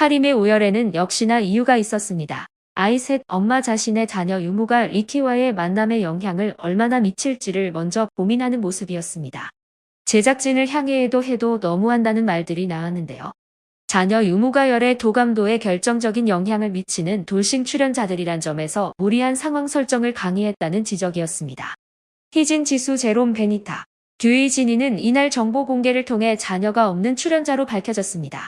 하림의 오열에는 역시나 이유가 있었습니다. 아이 셋 엄마 자신의 자녀 유무가 리키와의 만남에 영향을 얼마나 미칠지를 먼저 고민하는 모습이었습니다. 제작진을 향해도 해도 너무한다는 말들이 나왔는데요. 자녀 유무가 열의 도감도에 결정적인 영향을 미치는 돌싱 출연자들이란 점에서 무리한 상황 설정을 강의했다는 지적이었습니다. 희진, 지수, 제롬, 베니타, 듀이, 지니는 이날 정보 공개를 통해 자녀가 없는 출연자로 밝혀졌습니다.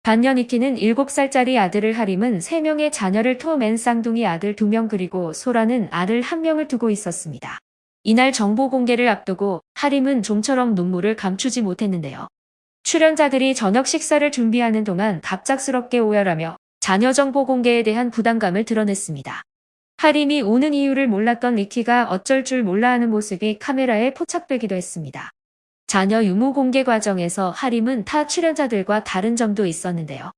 반면 리키는 7살짜리 아들을 하림은 3명의 자녀를 톰앤 쌍둥이 아들 2명 그리고 소라는 아들 1명을 두고 있었습니다. 이날 정보 공개를 앞두고 하림은 좀처럼 눈물을 감추지 못했는데요. 출연자들이 저녁 식사를 준비하는 동안 갑작스럽게 오열하며 자녀 정보 공개에 대한 부담감을 드러냈습니다. 하림이 우는 이유를 몰랐던 리키가 어쩔 줄 몰라 하는 모습이 카메라에 포착되기도 했습니다. 자녀 유무 공개 과정에서 하림은 타 출연자들과 다른 점도 있었는데요.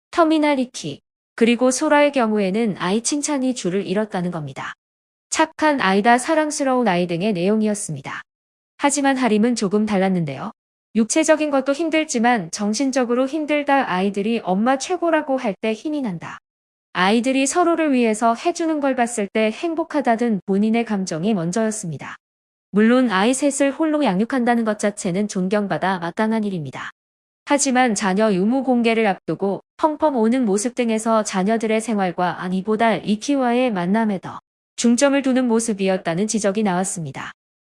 텀이나 리키, 그리고 소라의 경우에는 아이 칭찬이 줄을 잃었다는 겁니다. 착한 아이다, 사랑스러운 아이 등의 내용이었습니다. 하지만 하림은 조금 달랐는데요. 육체적인 것도 힘들지만 정신적으로 힘들다, 아이들이 엄마 최고라고 할 때 힘이 난다. 아이들이 서로를 위해서 해주는 걸 봤을 때 행복하다 등 본인의 감정이 먼저였습니다. 물론 아이 셋을 홀로 양육한다는 것 자체는 존경받아 마땅한 일입니다. 하지만 자녀 유무 공개를 앞두고 펑펑 우는 모습 등에서 자녀들의 생활과 이보다 리키와의 만남에 더 중점을 두는 모습이었다는 지적이 나왔습니다.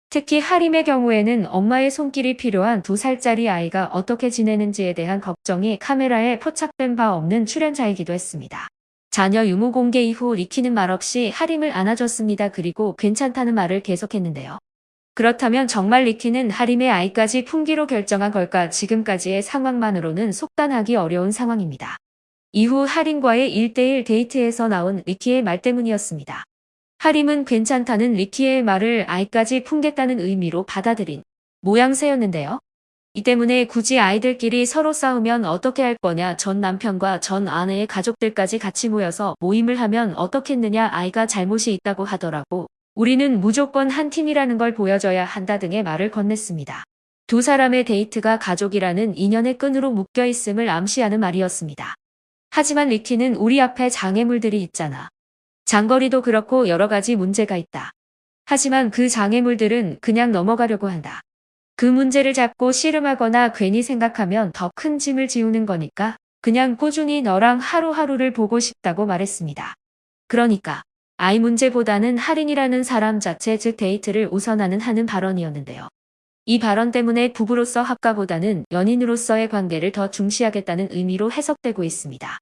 특히 하림의 경우에는 엄마의 손길이 필요한 2살짜리 아이가 어떻게 지내는지에 대한 걱정이 카메라에 포착된 바 없는 출연자이기도 했습니다. 자녀 유무 공개 이후 리키는 말없이 하림을 안아줬습니다. 그리고 괜찮다는 말을 계속했는데요. 그렇다면 정말 리키는 하림의 아이까지 품기로 결정한 걸까? 지금까지의 상황만으로는 속단하기 어려운 상황입니다. 이후 하림과의 1대1 데이트에서 나온 리키의 말 때문이었습니다. 하림은 괜찮다는 리키의 말을 아이까지 품겠다는 의미로 받아들인 모양새였는데요. 이 때문에 굳이 아이들끼리 서로 싸우면 어떻게 할 거냐, 전 남편과 전 아내의 가족들까지 같이 모여서 모임을 하면 어떻겠느냐, 아이가 잘못이 있다고 하더라고. 우리는 무조건 한 팀이라는 걸 보여줘야 한다 등의 말을 건넸습니다. 두 사람의 데이트가 가족이라는 인연의 끈으로 묶여있음을 암시하는 말이었습니다. 하지만 리키는 우리 앞에 장애물들이 있잖아. 장거리도 그렇고 여러 가지 문제가 있다. 하지만 그 장애물들은 그냥 넘어가려고 한다. 그 문제를 잡고 씨름하거나 괜히 생각하면 더 큰 짐을 지우는 거니까 그냥 꾸준히 너랑 하루하루를 보고 싶다고 말했습니다. 그러니까 아이 문제보다는 하림이라는 사람 자체, 즉 데이트를 우선하는 하는 발언이었는데요. 이 발언 때문에 부부로서 합가보다는 연인으로서의 관계를 더 중시하겠다는 의미로 해석되고 있습니다.